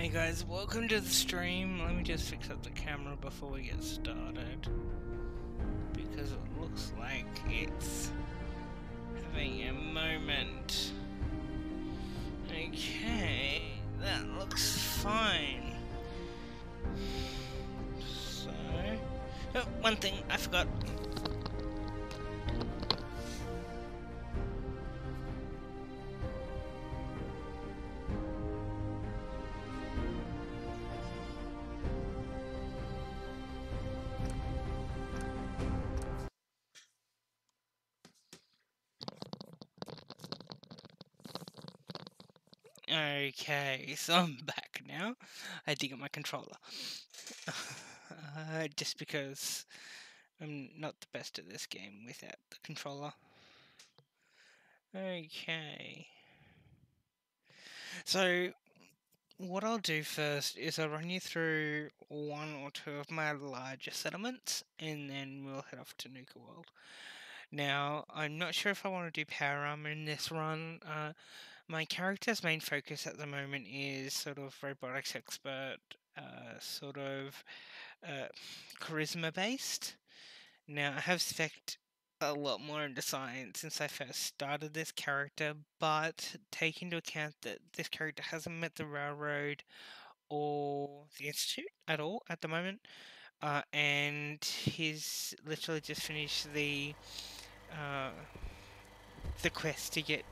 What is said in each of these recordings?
Hey guys, welcome to the stream. Let me just fix up the camera before we get started, because it looks like it's having a moment. Okay, that looks fine. So, oh, one thing I forgot. Okay, so I'm back now. I had to get my controller. Just because I'm not the best at this game without the controller. Okay. So, what I'll do first is I'll run you through one or two of my larger settlements, and then we'll head off to Nuka World. Now, I'm not sure if I want to do power armor in this run. My character's main focus at the moment is sort of robotics expert, sort of charisma based. Now, I have spec'd a lot more into science since I first started this character, but take into account that this character hasn't met the railroad or the institute at all at the moment, and he's literally just finished uh, the quest to get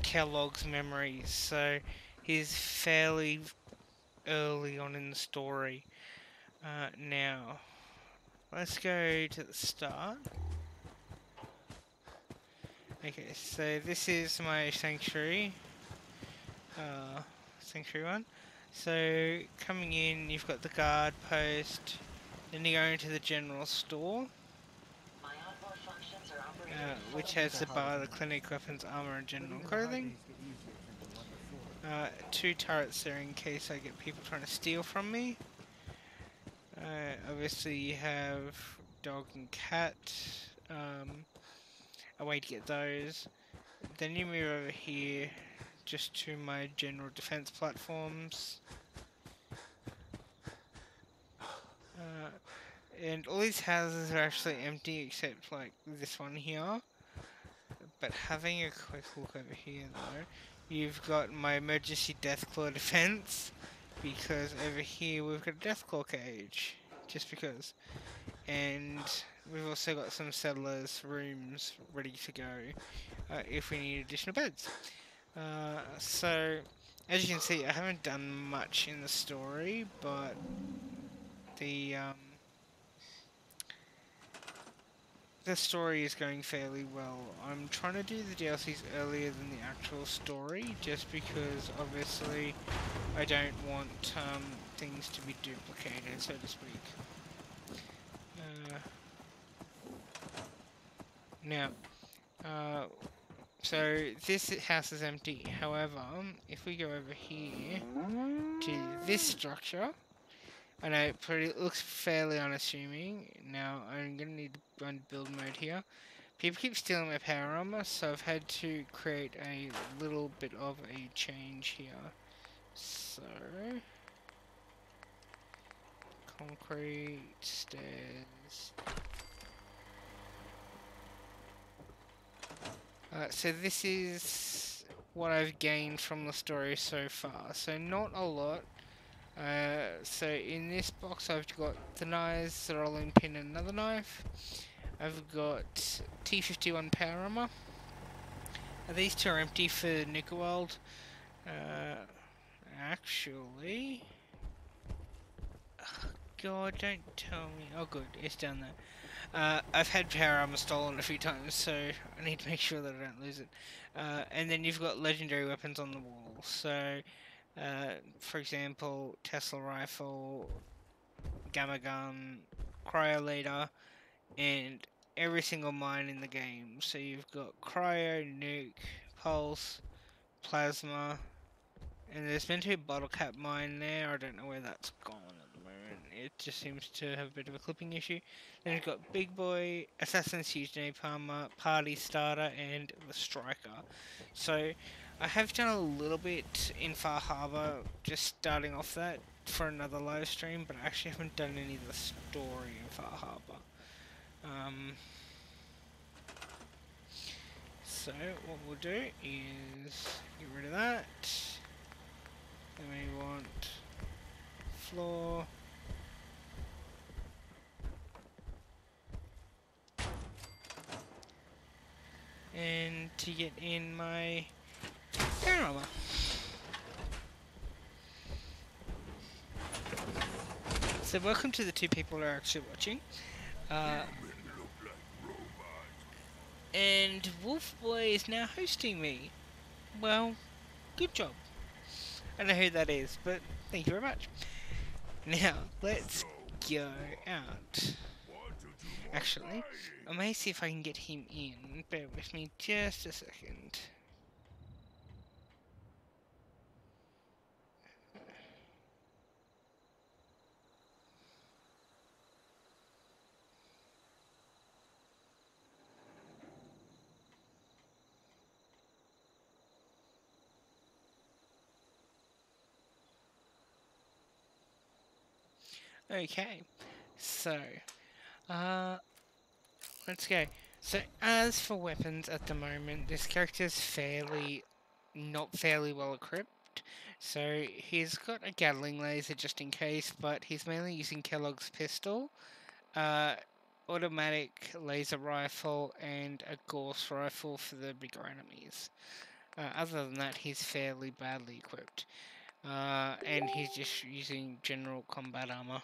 Kellogg's memories, so he's fairly early on in the story. Now, let's go to the start. Okay, so this is my sanctuary, sanctuary one. So coming in, you've got the guard post, then you go into the general store, which has the bar, the clinic, weapons, armor, and general clothing. Two turrets there in case I get people trying to steal from me. Obviously you have dog and cat, a way to get those. Then you move over here just to my general defense platforms. And all these houses are actually empty except like this one here. But having a quick look over here though, you've got my emergency deathclaw defense, because over here we've got a deathclaw cage, just because. And we've also got some settlers rooms ready to go if we need additional beds. So as you can see, I haven't done much in the story, but the story is going fairly well. I'm trying to do the DLCs earlier than the actual story, just because obviously I don't want things to be duplicated, so to speak. Now, so this house is empty. However, if we go over here to this structure, I know it looks fairly unassuming. Now I'm gonna need to go into build mode here. People keep stealing my power armor, so I've had to create a little bit of a change here. So, concrete, stairs. So this is what I've gained from the story so far. So not a lot. So in this box I've got the knives, the rolling pin and another knife. I've got T51 power armor. These two are empty for Nuka World. Actually... God, don't tell me. Oh good, it's down there. I've had power armor stolen a few times, so I need to make sure that I don't lose it. And then you've got legendary weapons on the wall. So, for example, Tesla rifle, gamma gun, cryo leader, and every single mine in the game. So you've got cryo, nuke, pulse, plasma, and there's meant to be a bottle cap mine there. I don't know where that's gone at the moment. It just seems to have a bit of a clipping issue. Then you've got Big Boy, Assassin's Huge Napalmer, Party Starter, and the Striker. So I have done a little bit in Far Harbor, just starting off that for another live stream, but I actually haven't done any of the story in Far Harbor. So what we'll do is get rid of that. Then we want floor. And to get in my panorama. So welcome to the two people who are actually watching. And Wolfboy is now hosting me. Well, good job. I don't know who that is, but thank you very much. Now, let's go out. Actually, I may see if I can get him in. Bear with me just a second. Okay, so, let's go. So, as for weapons at the moment, this character is not fairly well equipped. So, he's got a Gatling laser just in case, but he's mainly using Kellogg's pistol, automatic laser rifle, and a Gauss rifle for the bigger enemies. Other than that, he's fairly badly equipped. And he's just using general combat armor.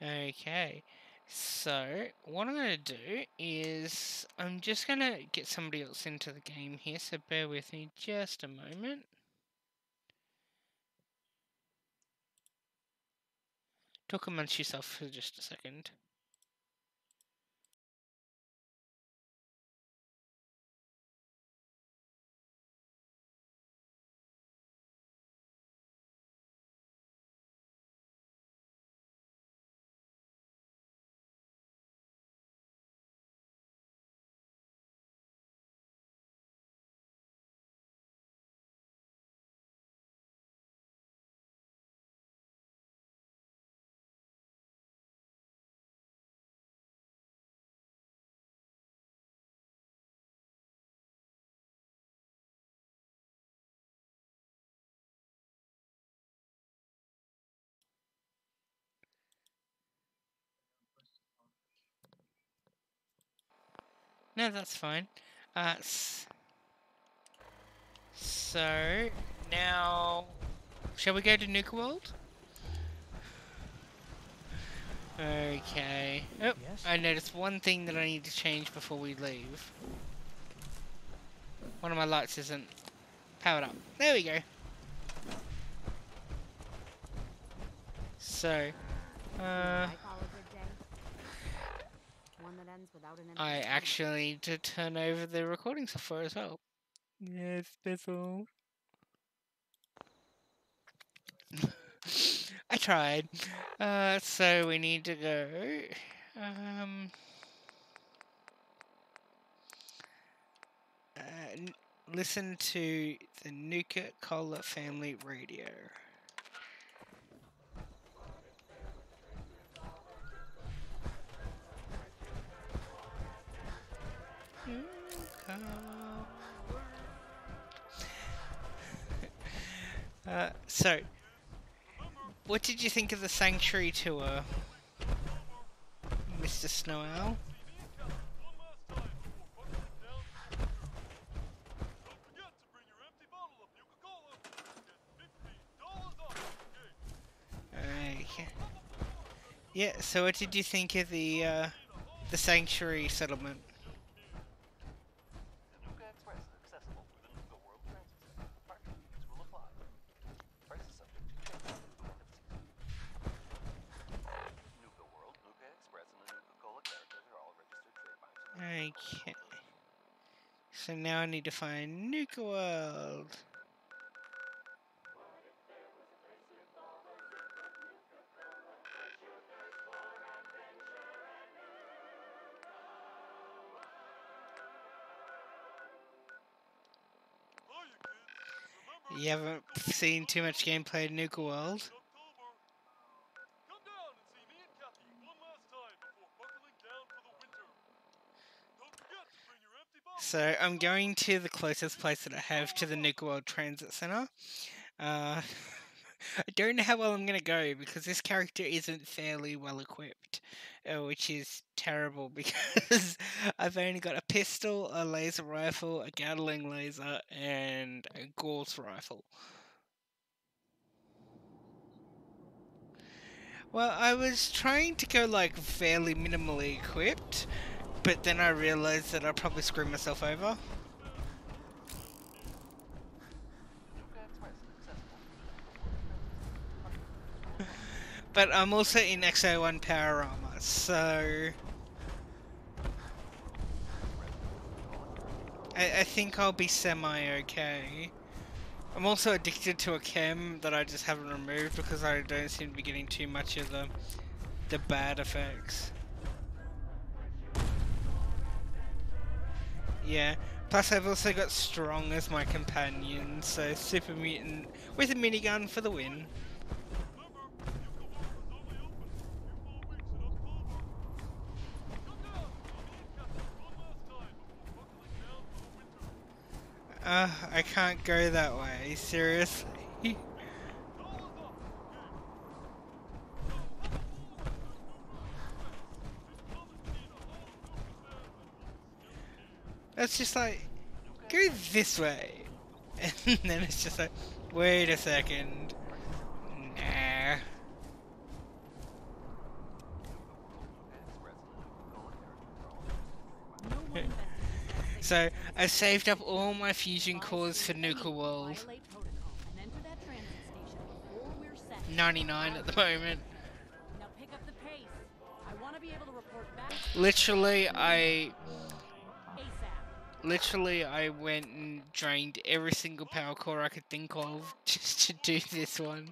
Okay, so what I'm going to do is I'm just going to get somebody else into the game here, so bear with me just a moment. Talk amongst yourself for just a second. No, that's fine. So, now, shall we go to Nuka World? Okay. Oh, yes. I noticed one thing that I need to change before we leave. One of my lights isn't powered up. There we go. So, I actually need to turn over the recording software as well. Yes, that's all. I tried. So we need to go. Listen to the Nuka Cola Family Radio. So, what did you think of the Sanctuary tour, Mr. Snow Owl? Okay. Yeah, so what did you think of the Sanctuary settlement? Okay. So now I need to find Nuka World. You haven't seen too much gameplay in Nuka World. So I'm going to the closest place that I have to the Nuka World Transit Center. I don't know how well I'm going to go because this character isn't fairly well equipped, which is terrible because I've only got a pistol, a laser rifle, a Gatling laser, and a Gauss rifle. Well, I was trying to go like fairly minimally equipped, but then I realized that I'll probably screw myself over. But I'm also in XO1 power armor, so I think I'll be semi-okay. I'm also addicted to a chem that I just haven't removed because I don't seem to be getting too much of the bad effects. Yeah, plus I've also got Strong as my companion, so Super Mutant with a minigun for the win. I can't go that way, seriously. That's just like, go this way. And then it's just like, wait a second. Nah. So, I saved up all my fusion cores for Nuka World. 99 at the moment. Literally, I went and drained every single power core I could think of just to do this one.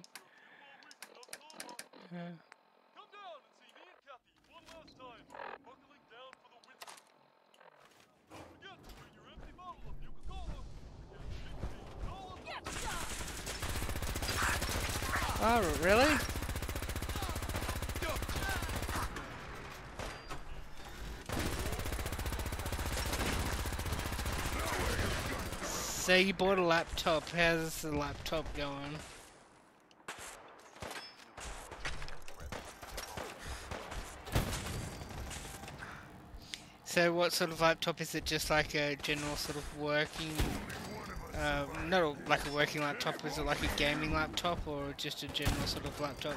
Oh, really? So you bought a laptop. How's the laptop going? So what sort of laptop is it? Just like a general sort of working... not like a working laptop, is it like a gaming laptop or just a general sort of laptop?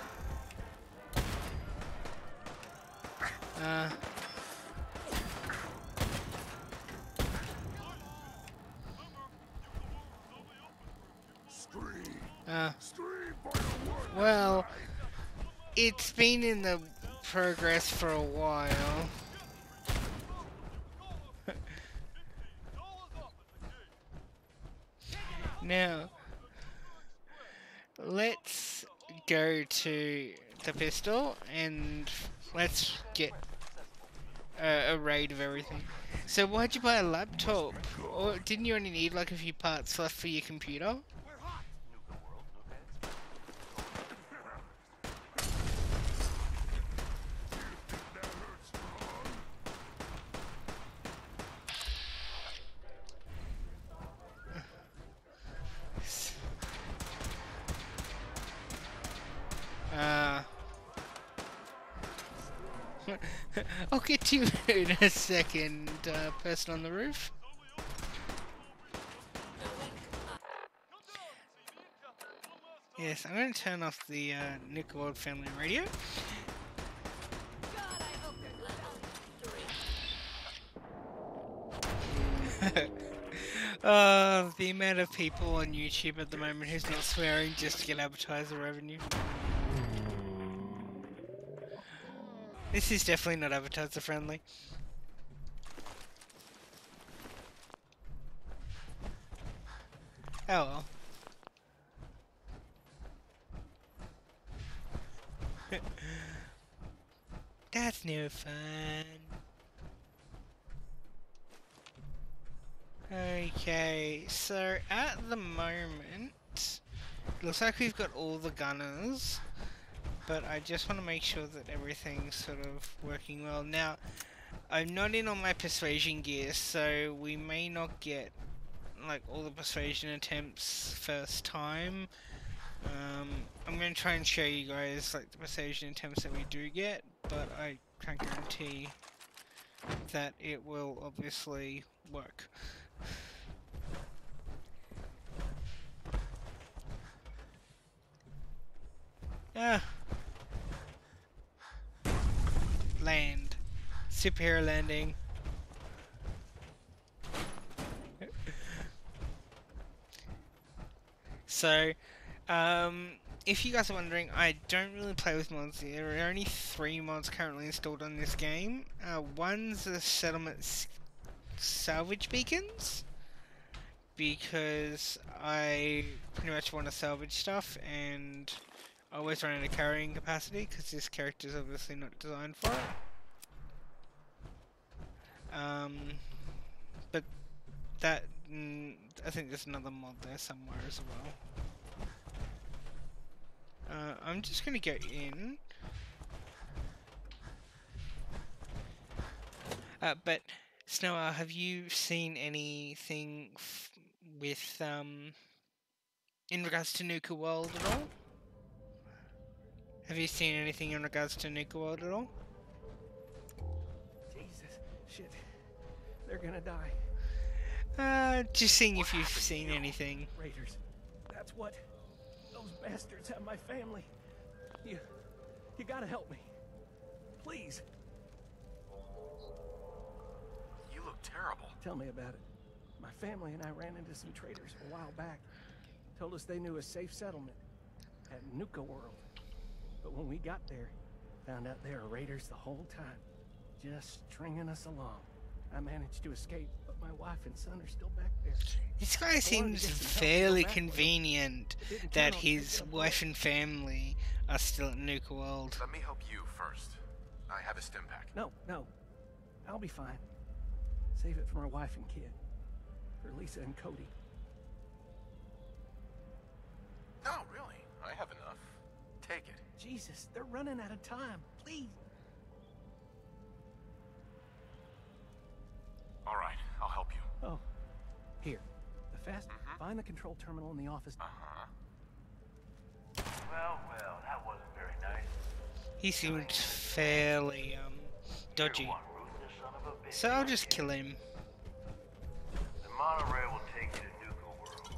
Well, it's been in the progress for a while. Now, let's go to the pistol and let's get a raid of everything. So why'd you buy a laptop? Or didn't you only need like a few parts left for your computer? I'll get to you in a second, person on the roof. Yes, I'm going to turn off the Nuka World Family Radio. The amount of people on YouTube at the moment who's not swearing just to get advertiser revenue. This is definitely not advertiser friendly. Oh well. That's no fun. Okay, so at the moment, looks like we've got all the gunners, but I just want to make sure that everything's sort of working well. Now, I'm not in on my persuasion gear, so we may not get like all the persuasion attempts first time. I'm going to try and show you guys like the persuasion attempts that we do get, but I can't guarantee that it will obviously work. Ah. Land. Superhero landing. So, if you guys are wondering, I don't really play with mods. There are only 3 mods currently installed on this game. One's the settlement salvage beacons, because I pretty much want to salvage stuff, and I always run out of carrying capacity, because this character is obviously not designed for it. But that, I think there's another mod there somewhere as well. I'm just gonna go in. But Snow, have you seen anything with in regards to Nuka World at all? Have you seen anything in regards to Nuka World at all? Jesus, shit, they're gonna die. Just seeing if you've seen anything. Raiders, that's what. Those bastards have my family. You gotta help me, please. You look terrible. Tell me about it. My family and I ran into some traitors a while back. Told us they knew a safe settlement at Nuka World. But when we got there, found out they were raiders the whole time, just stringing us along. I managed to escape, but my wife and son are still back there. This guy seems fairly convenient that his wife and family are still at Nuka World. Let me help you first. I have a stim pack. No. I'll be fine. Save it for my wife and kid. For Lisa and Cody. No, really. I have enough. Take it. Jesus, they're running out of time. Please. All right, I'll help you. Oh, here. The fast. Find the control terminal in the office. Well, that wasn't very nice. He seemed fairly dodgy. You're one ruthless son of a bitch. So I'll just kill him. The monorail will take you to Nuka World.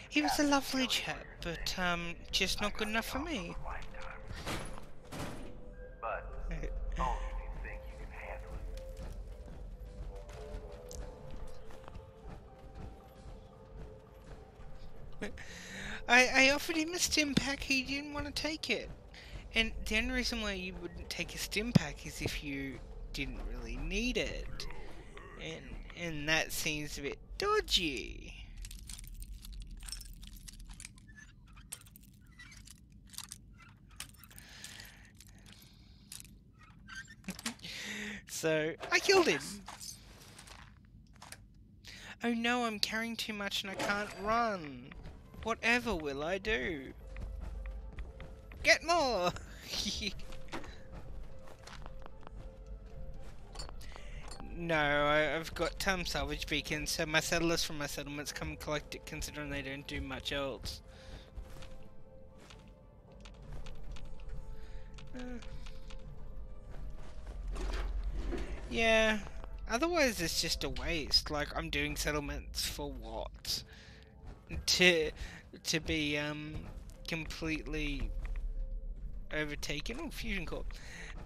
He was a lovely chap, but just not good enough for me. But only if you think you can handle it. I offered him a stim pack, he didn't want to take it. And the only reason why you wouldn't take a stim pack is if you didn't really need it. And that seems a bit dodgy. So, I killed him. Oh no, I'm carrying too much and I can't run. Whatever will I do? Get more! No, I've got salvage beacons, so my settlers from my settlements come and collect it, considering they don't do much else. Yeah, otherwise it's just a waste. Like, I'm doing settlements for what? To be completely overtaken. Oh, fusion core.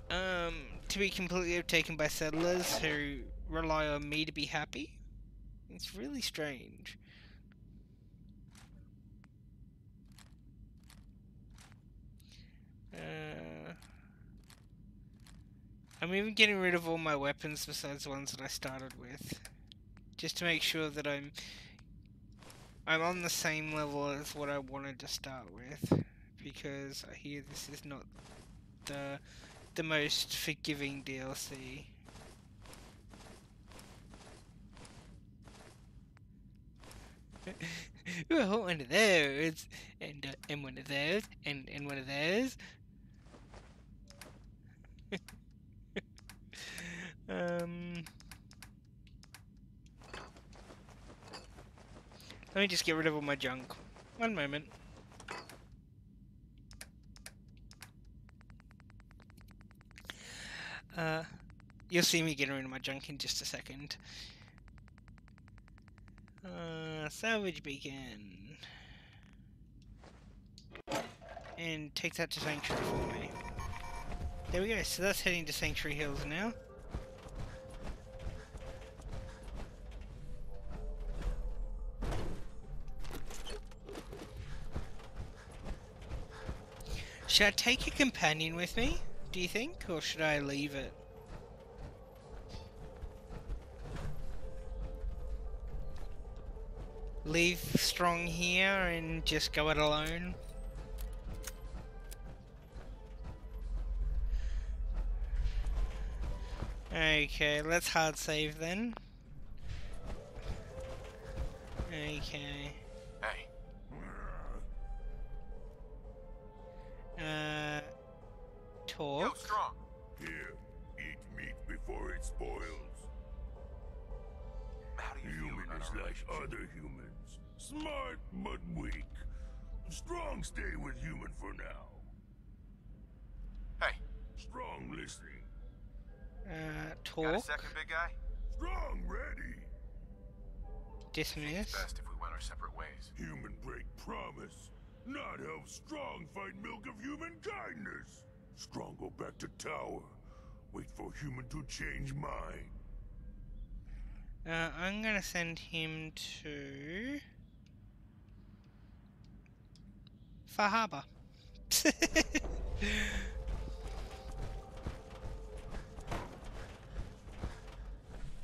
To be completely overtaken by settlers who rely on me to be happy. It's really strange. I'm even getting rid of all my weapons besides the ones that I started with, just to make sure that I'm on the same level as what I wanted to start with, because I hear this is not the most forgiving DLC. Oh, one of those, and one of those, and one of those. Let me just get rid of all my junk. One moment. You'll see me getting rid of my junk in just a second. Salvage beacon. And take that to Sanctuary for me. There we go, so that's heading to Sanctuary Hills now. Should I take a companion with me, do you think? Or should I leave it? Leave Strong here and just go it alone? Okay, let's hard save then. Okay. Hey, yo, Talk. Strong. Here, eat meat before it spoils. How do you feel Human about is our like relationship? other humans. Smart but weak. Strong stay with human for now. Hey, Strong listening. got a Talk. second, big guy? Strong ready. Dismiss. Best if we went our separate ways. Human break promise. Not help Strong find milk of human kindness. Strong go back to tower. Wait for human to change mind. I'm gonna send him to Far Harbor.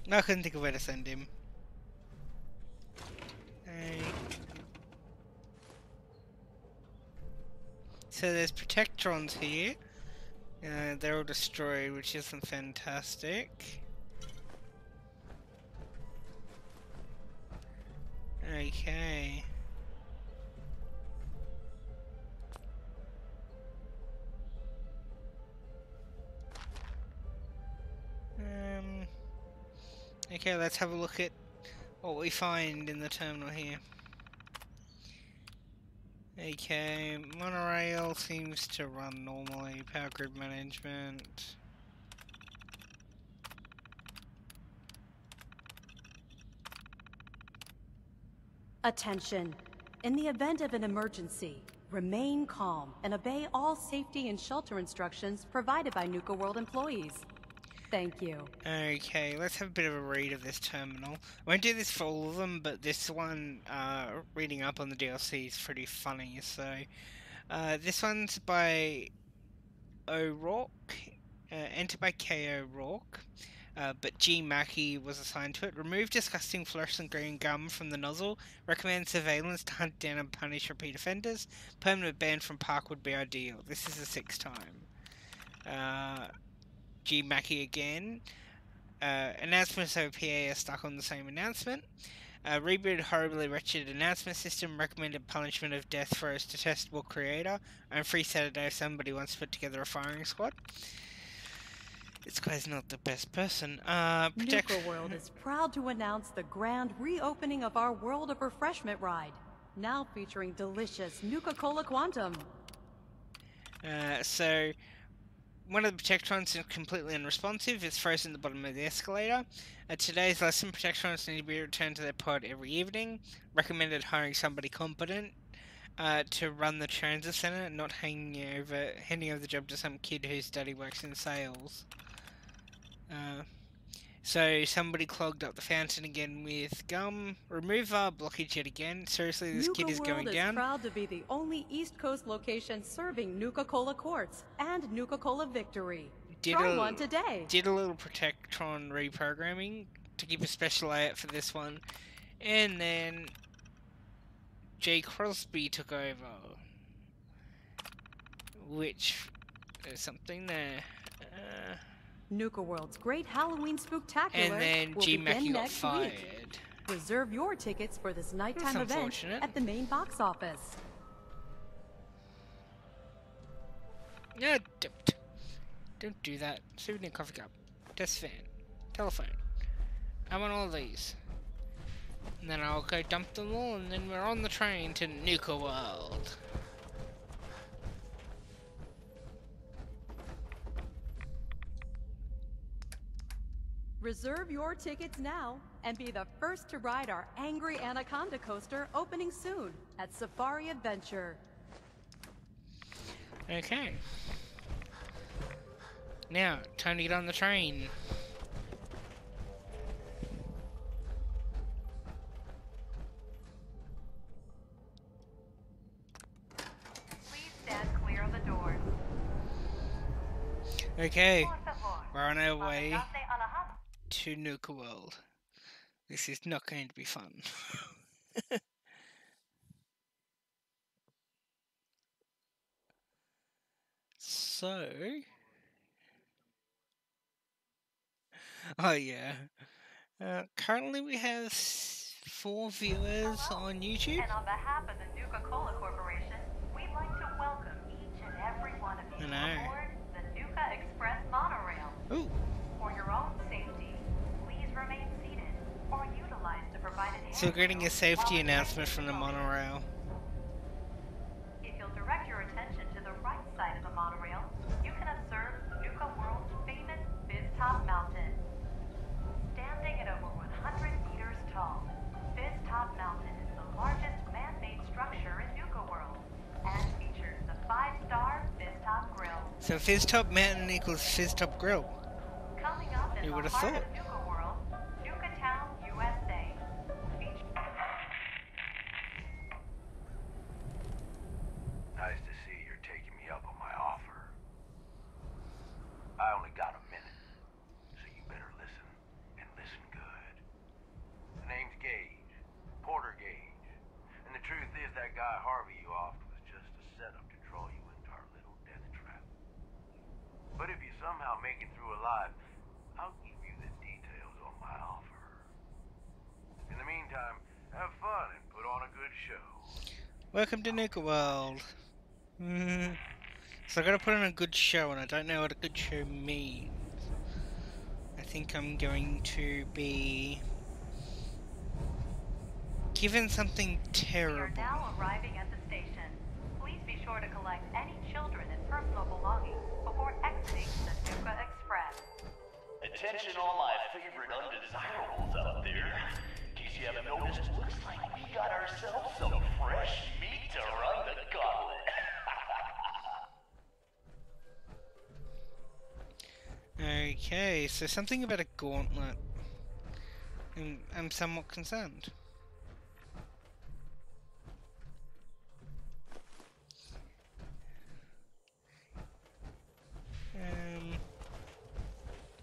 No, I couldn't think of where to send him. So there's Protectrons here. They're all destroyed, which isn't fantastic. Okay. Okay, let's have a look at what we find in the terminal here. Okay, monorail seems to run normally. Power grid management. Attention. In the event of an emergency, remain calm and obey all safety and shelter instructions provided by Nuka World employees. Thank you. Okay, let's have a bit of a read of this terminal. I won't do this for all of them, but this one, reading up on the DLC is pretty funny. So, this one's by O'Rourke, entered by K. O'Rourke, but G. Mackey was assigned to it. Remove disgusting fluorescent green gum from the nozzle. Recommend surveillance to hunt down and punish repeat offenders. Permanent ban from park would be ideal. This is the 6th time. G. Mackey again. Announcements over PA are stuck on the same announcement. Reboot horribly wretched announcement system. Recommended punishment of death for its detestable creator. And free Saturday if somebody wants to put together a firing squad. This guy's not the best person. Nuka World is proud to announce the grand reopening of our World of Refreshment ride, now featuring delicious Nuka-Cola Quantum. So one of the Protectrons is completely unresponsive. It's frozen at the bottom of the escalator. Today's lesson: Protectrons need to be returned to their pod every evening. Recommended hiring somebody competent to run the transit center, not handing over the job to some kid whose daddy works in sales. So somebody clogged up the fountain again with gum. Remove our blockage yet again. Seriously, this kid is going down. Nuka World is proud to be the only East Coast location serving Nuka-Cola Quartz and Nuka-Cola Victory. Try one today. Did a little Protectron reprogramming to keep a special eye out for this one. And then Jay Crosby took over. Which, there's something there. Nuka World's Great Halloween Spooktacular And then will G. begin Mackey got next fired. week. Reserve your tickets for this nighttime That's event unfortunate. at the main box office. No, don't do that. Souvenir coffee cup. Desk fan. Telephone. I want all these. And then I'll go dump them all, and then we're on the train to Nuka World. Reserve your tickets now and be the first to ride our Angry Anaconda coaster opening soon at Safari Adventure. Okay. Now, time to get on the train. Please stand clear of the doors. Okay, Por favor. we're on our way Manténgase alejado. to Nuka World. This is not going to be fun. So... Oh yeah. Currently we have 4 viewers on YouTube. And on behalf of the Nuka-Cola Corporation, we'd like to welcome each and every one of you I know. aboard the Nuka Express monorail. Ooh. For your own safety, please remain seated or utilize to provide an So we're getting a safety announcement from the monorail. If you'll direct your attention to the right side of the monorail, you can observe Nuka World's famous Fizz Top Mountain. Standing at over 100 meters tall, Fizz Top Mountain is the largest man-made structure in Nuka World and features the 5-star Fizz Top Grill. So Fizz Top Mountain equals Fizz Top Grill. Coming up in You the would have heart thought. of Nuka World, Nuka Town, USA. Nice to see you're taking me up on my offer. I only got a minute, so you better listen, and listen good. The name's Gage, Porter Gage. And the truth is that guy Harvey you offed was just a setup to draw you into our little death trap. But if you somehow make it through alive, I'll give you the details on my offer. In the meantime, have fun and put on a good show. Welcome to Nuka World. So I gotta put on a good show, and I don't know what a good show means. I think I'm going to be given something We are terrible. now arriving at the station. Please be sure to collect any children and personal belongings before exiting the Nuka Express. Attention all my favorite undesirables out there. In case you haven't noticed, looks like we got ourselves some fresh meat to run the gauntlet. Okay, so something about a gauntlet. I'm somewhat concerned.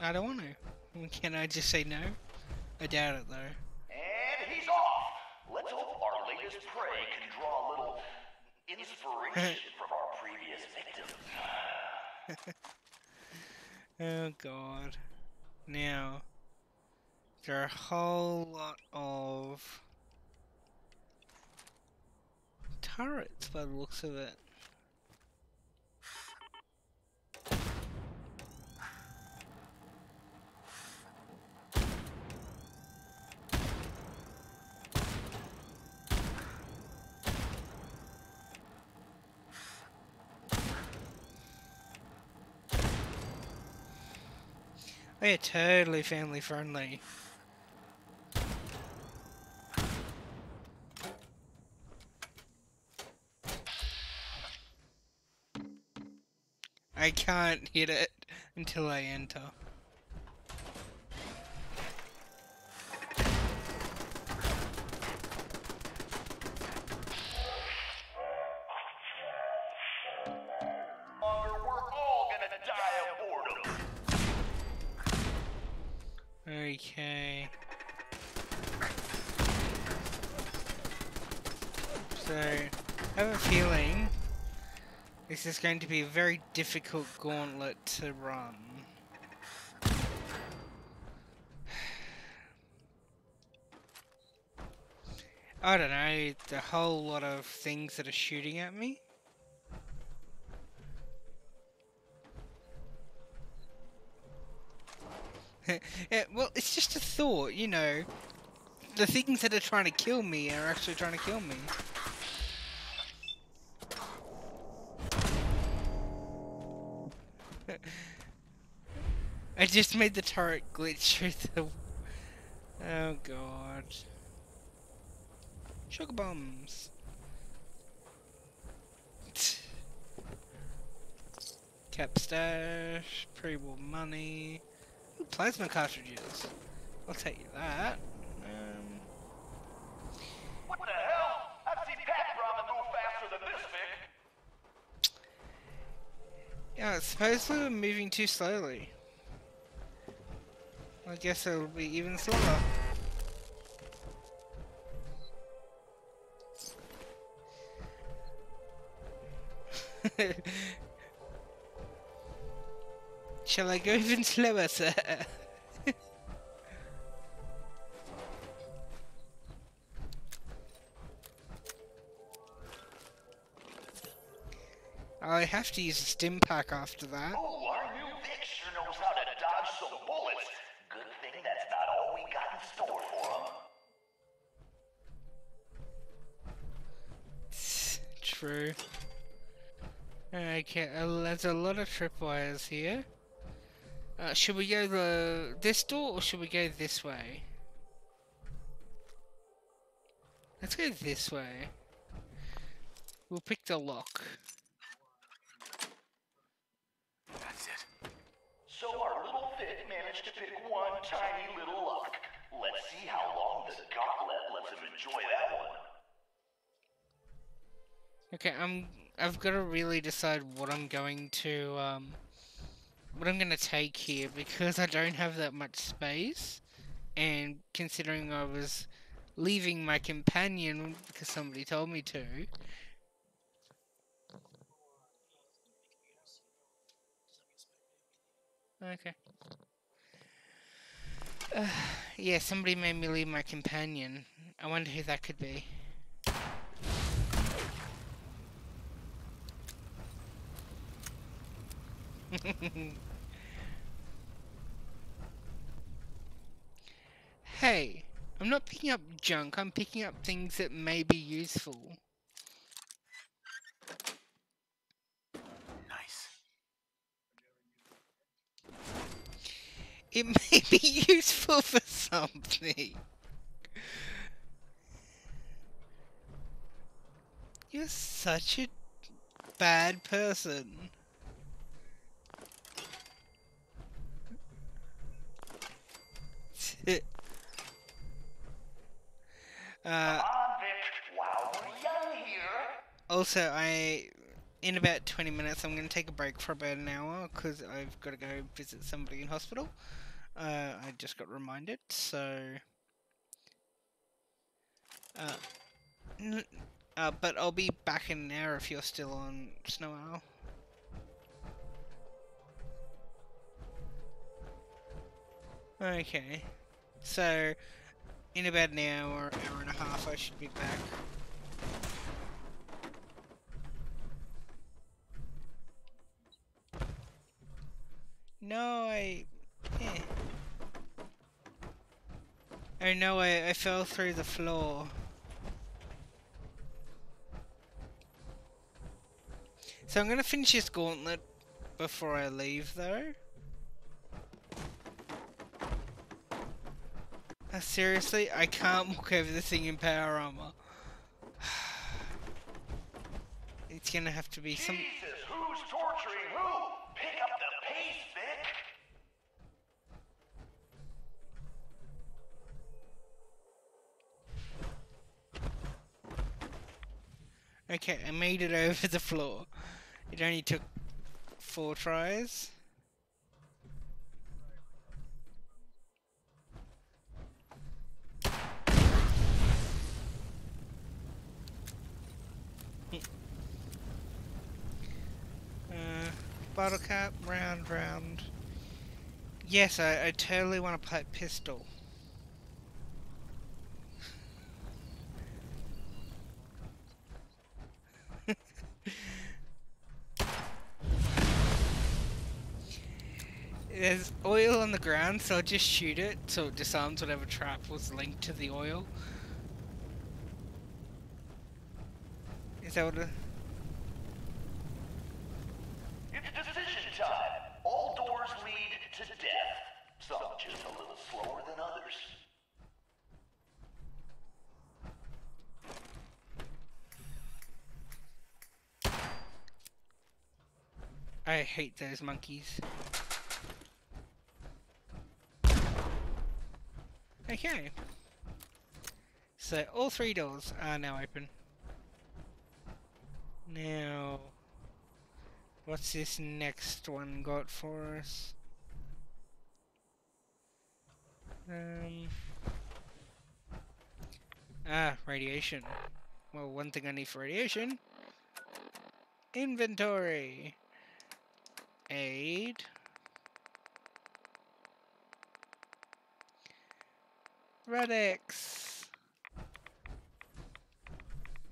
I don't want to. Can I just say no? I doubt it though. And he's off. Let's hope our latest prey can draw a little inspiration from our previous victim. Oh god. Now, there are a whole lot of turrets by the looks of it. Oh yeah, totally family friendly. I can't hit it until I enter. Or we're all gonna die of boredom. Okay. So, I have a feeling this is going to be a very difficult gauntlet to run. I don't know, the whole lot of things that are shooting at me. Yeah, well, it's just a thought, you know. The things that are trying to kill me are actually trying to kill me. I just made the turret glitch through the... Oh god. Sugar bombs. Cap stash, pre-war money, ooh, plasma cartridges. I'll take you that. What the hell? I've seen Pat Brahman move faster than this, Vic. Yeah, supposedly we're moving too slowly. I guess it'll be even slower. Shall I go even slower, sir? I have to use a stim pack after that. Oh, our new Vic sure knows how to dodge some bullets. Good thing that's not all we got in store for him. True. Okay, there's a lot of tripwires here. Should we go this door or should we go this way? Let's go this way. We'll pick the lock. That's it. So our little Vic managed to pick one tiny little lock. Let's see how long the gauntlet lets him enjoy that one. Okay, I've got to really decide what I'm going to take here because I don't have that much space, and considering I was leaving my companion because somebody told me to. Okay. Yeah, somebody made me leave my companion. I wonder who that could be. Hey, I'm not picking up junk, I'm picking up things that may be useful. Nice. It may be useful for something. You're such a bad person. Come on, Vic, while we're young here. Also, in about 20 minutes, I'm going to take a break for about an hour because I've got to go visit somebody in hospital. I just got reminded, so... but I'll be back in an hour if you're still on Snow Owl. Okay. So, in about an hour, hour and a half, I should be back. No, Oh no, I fell through the floor. So I'm gonna finish this gauntlet before I leave, though. Seriously, I can't walk over the thing in power armor. It's gonna have to be some... Jesus, who's torturing who? Pick up the pace, Vic. Okay, I made it over the floor. It only took 4 tries. Bottle cap, round. Yes, I totally want to play pistol. There's oil on the ground, so I'll just shoot it so it disarms whatever trap was linked to the oil. Is that what it... It's decision time. All doors lead to death. Some just a little slower than others. I hate those monkeys. Okay. So all 3 doors are now open. Now, what's this next one got for us? Radiation. Well, one thing I need for radiation. Inventory. Aid. Radix.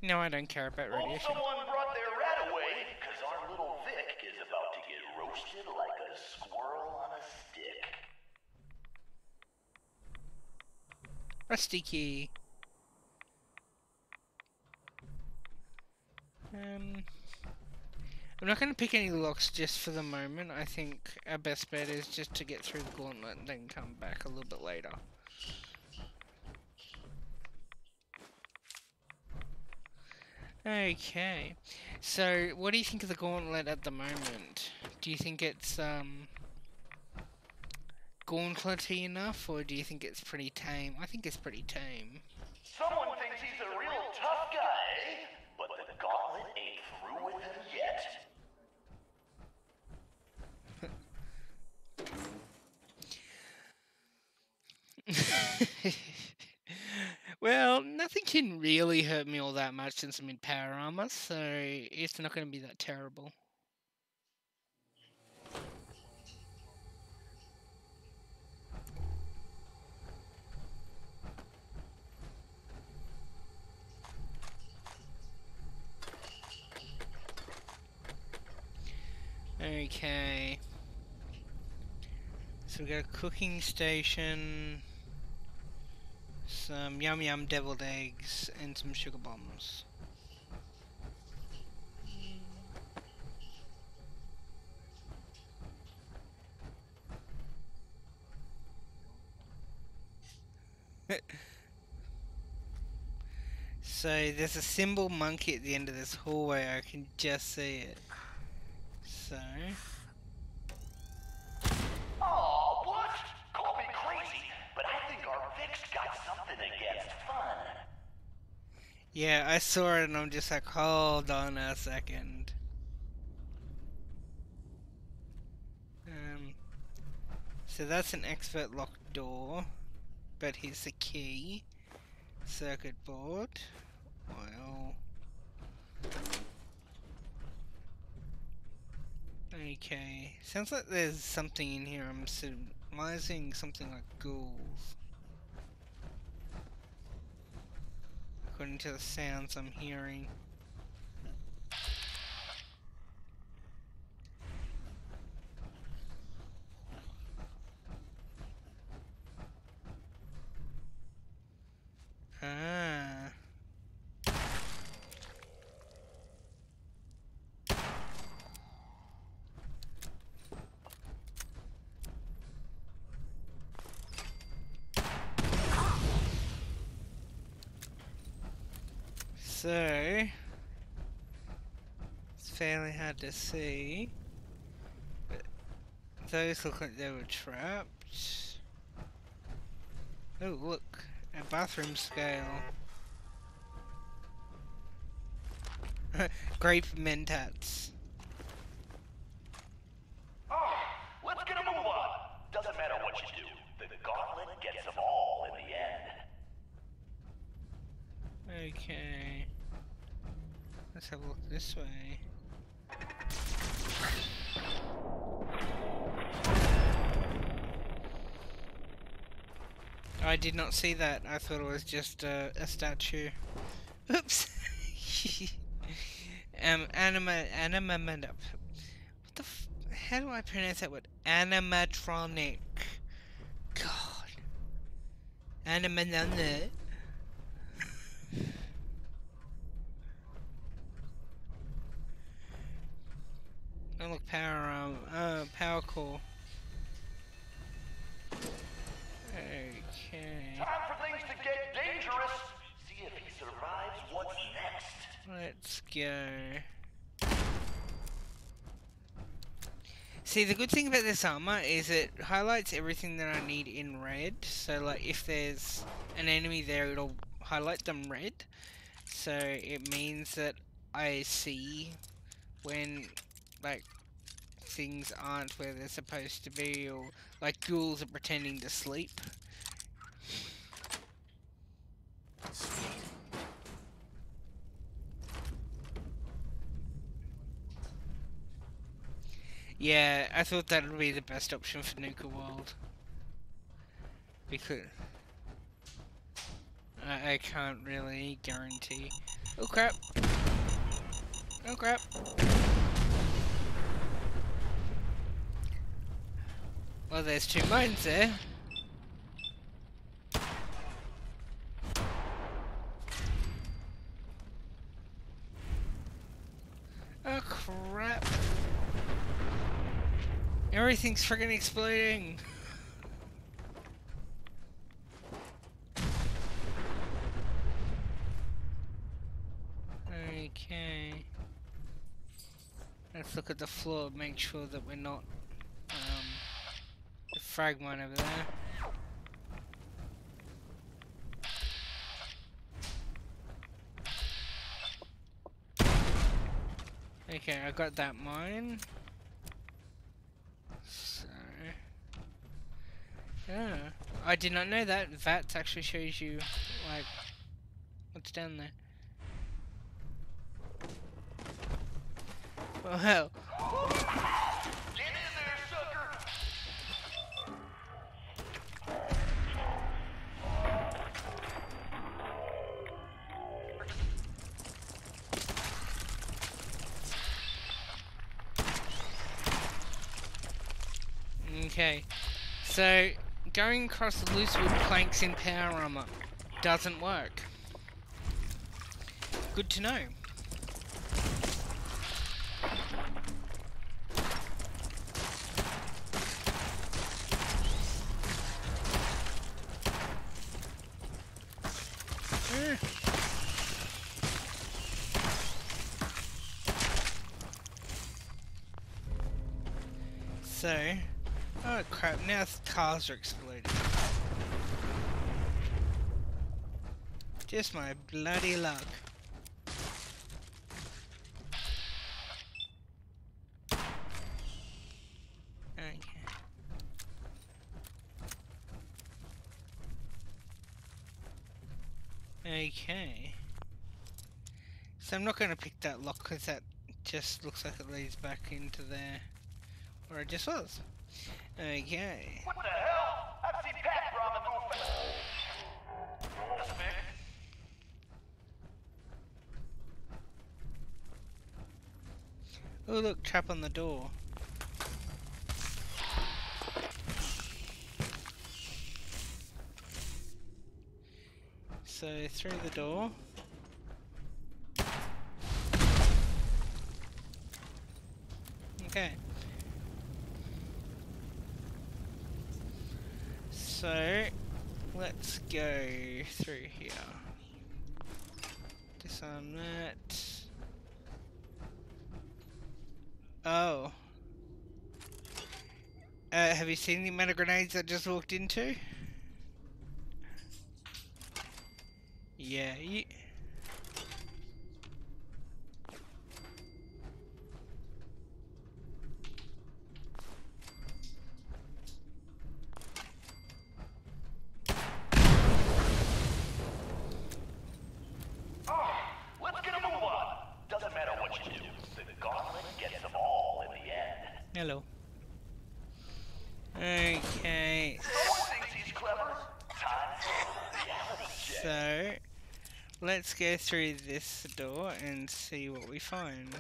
No, I don't care about Hope radiation. someone brought their rat away, because our little Vic is about to get roasted like a squirrel on a stick. Rusty key. I'm not going to pick any locks just for the moment. I think our best bet is just to get through the gauntlet and then come back a little bit later. Okay, so what do you think of the gauntlet at the moment? Do you think it's gauntlet-y enough, or do you think it's pretty tame? I think it's pretty tame. Someone thinks he's a real tough guy, eh? But the gauntlet ain't through with him yet. Well, nothing can really hurt me all that much since I'm in power armor, so it's not going to be that terrible. Okay. So we got a cooking station, some yum yum deviled eggs, and some sugar bombs. So there's a symbol monkey at the end of this hallway, I can just see it. So... Aw, what? Call me crazy, but I think our Vic's got something against fun. yeah, I saw it and I'm just like, hold on a second. So that's an expert locked door, but here's the key. Circuit board. Well... Okay, sounds like there's something in here. I'm surmising something like ghouls. According to the sounds I'm hearing. Ah. So, it's fairly hard to see, but those look like they were trapped. Oh, look, a bathroom scale. Grape mentats. Oh, let's get a move on. Doesn't matter what you do, the gauntlet gets them all in the end. Okay. Let's have a look this way. I did not see that. I thought it was just a statue. Oops. What the f... How do I pronounce that word? Animatronic. God. Animatronic. Oh look, power core. Okay. Time for things to get dangerous. See if he survives what's next. Let's go. See, the good thing about this armor is it highlights everything that I need in red. So, like, if there's an enemy there, it'll highlight them red. So, it means that I see when, like, things aren't where they're supposed to be, or, like, ghouls are pretending to sleep. Yeah, I thought that would be the best option for Nuka World. Because I can't really guarantee. Oh crap! Oh crap! Well, there's 2 mines there. Oh crap! Everything's freaking exploding! Okay. Let's look at the floor, make sure that we're not, the frag mine over there. Okay, I got that mine. So... yeah. I did not know that. VATS actually shows you, like, what's down there. Well... Get in there, sucker! Okay. So, going across the loose wood planks in power armor doesn't work. Good to know. So, oh crap, now cars are exploding. Just my bloody luck. Okay. Okay. So I'm not going to pick that lock because that just looks like it leads back into there where it just was. Okay. What the hell? I've seen Pat ramen move. That's fixed. Oh look, trap on the door. So through the door. Okay. So let's go through here. Disarm that. Oh. Have you seen the amount of grenades I just walked into? Yeah, you... Let's get a move on. Doesn't matter what you do. The gauntlet gets them all in the end. Hello. Okay. Someone thinks he's clever. Time for a reality check. So, let's go through this door and see what we find.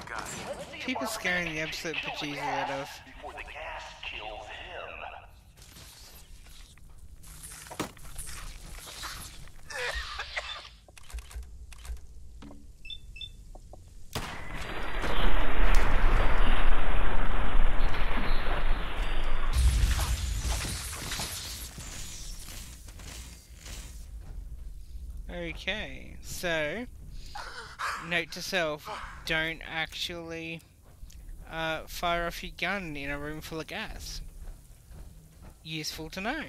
Got it. Let's see if People our scaring the Vic absolute can kill the bejesus out gas of. before the gas kills him. Okay, so note to self: don't actually fire off your gun in a room full of gas. Useful to know.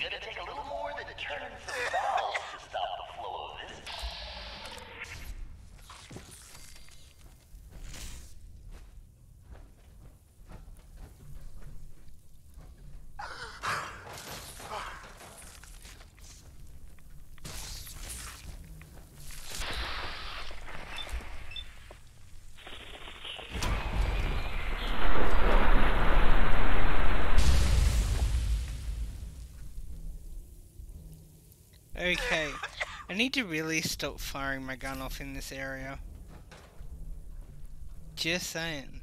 Gonna take a little more than turning some valves to stop the flow of this. Okay, I need to really stop firing my gun off in this area. Just saying.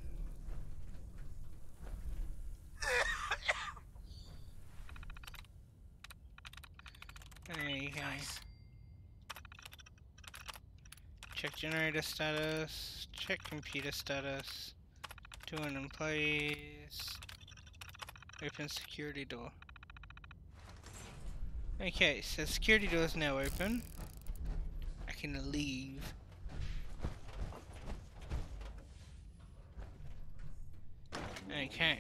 Okay. Check generator status. Check computer status. 2 employees. Open security door. Okay, so security door is now open. I can leave. Okay.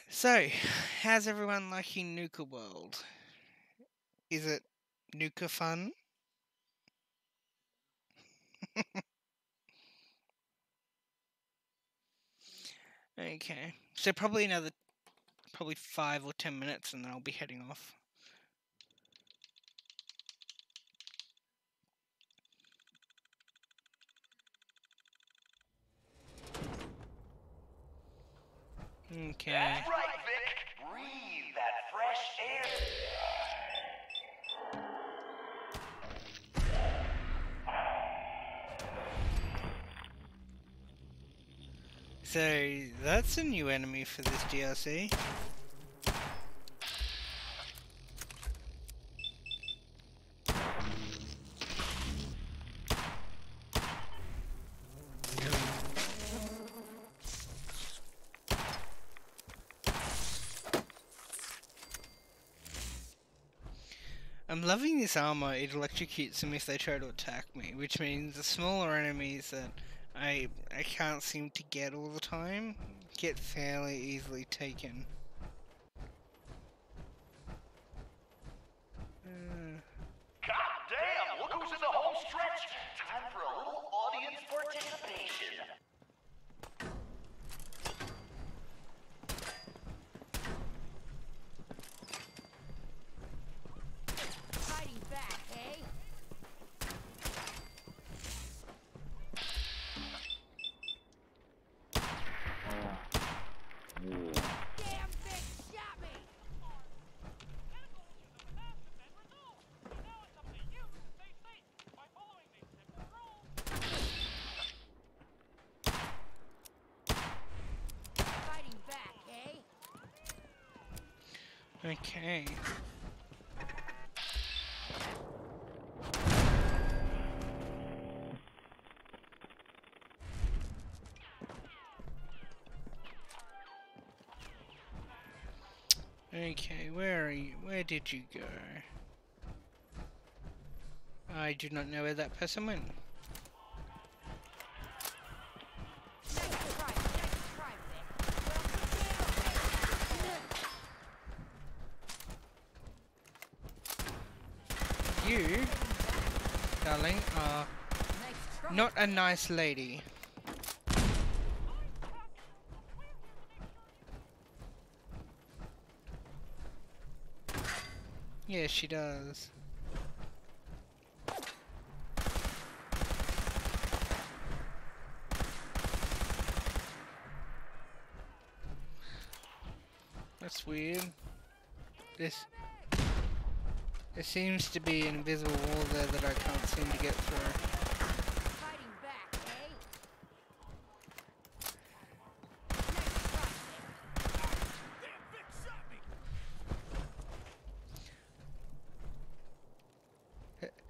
So, how's everyone liking Nuka World? Is it Nuka fun? Okay. So probably 5 or 10 minutes and then I'll be heading off. Okay. That's right, Vic. Breathe that fresh air. So that's a new enemy for this DLC. I'm loving this armor. It electrocutes them if they try to attack me, which means the smaller enemies that I can't seem to get all the time get fairly easily taken. God damn, look who's in the home stretch. Time for a little audience participation. Fighting back, eh? Damn thing shot me! Fighting back, eh? Okay. Okay, where are you? Where did you go? I do not know where that person went. Nice try, Vic. You, darling, are Nice try. not a nice lady. Yeah, she does. That's weird. There's There seems to be an invisible wall there that I can't seem to get through. Fighting back,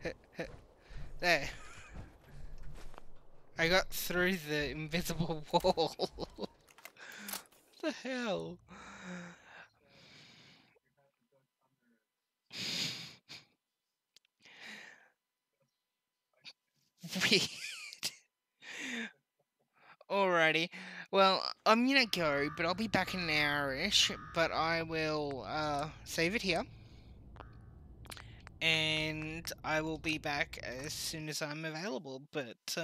eh? There. I got through the invisible wall. What the hell? Weird. Alrighty. Well, I'm gonna go, but I'll be back in an hour-ish. But I will save it here. And I will be back as soon as I'm available. But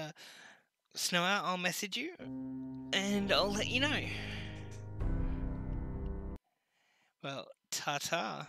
Snow Out, I'll message you. And I'll let you know. Well, ta-ta.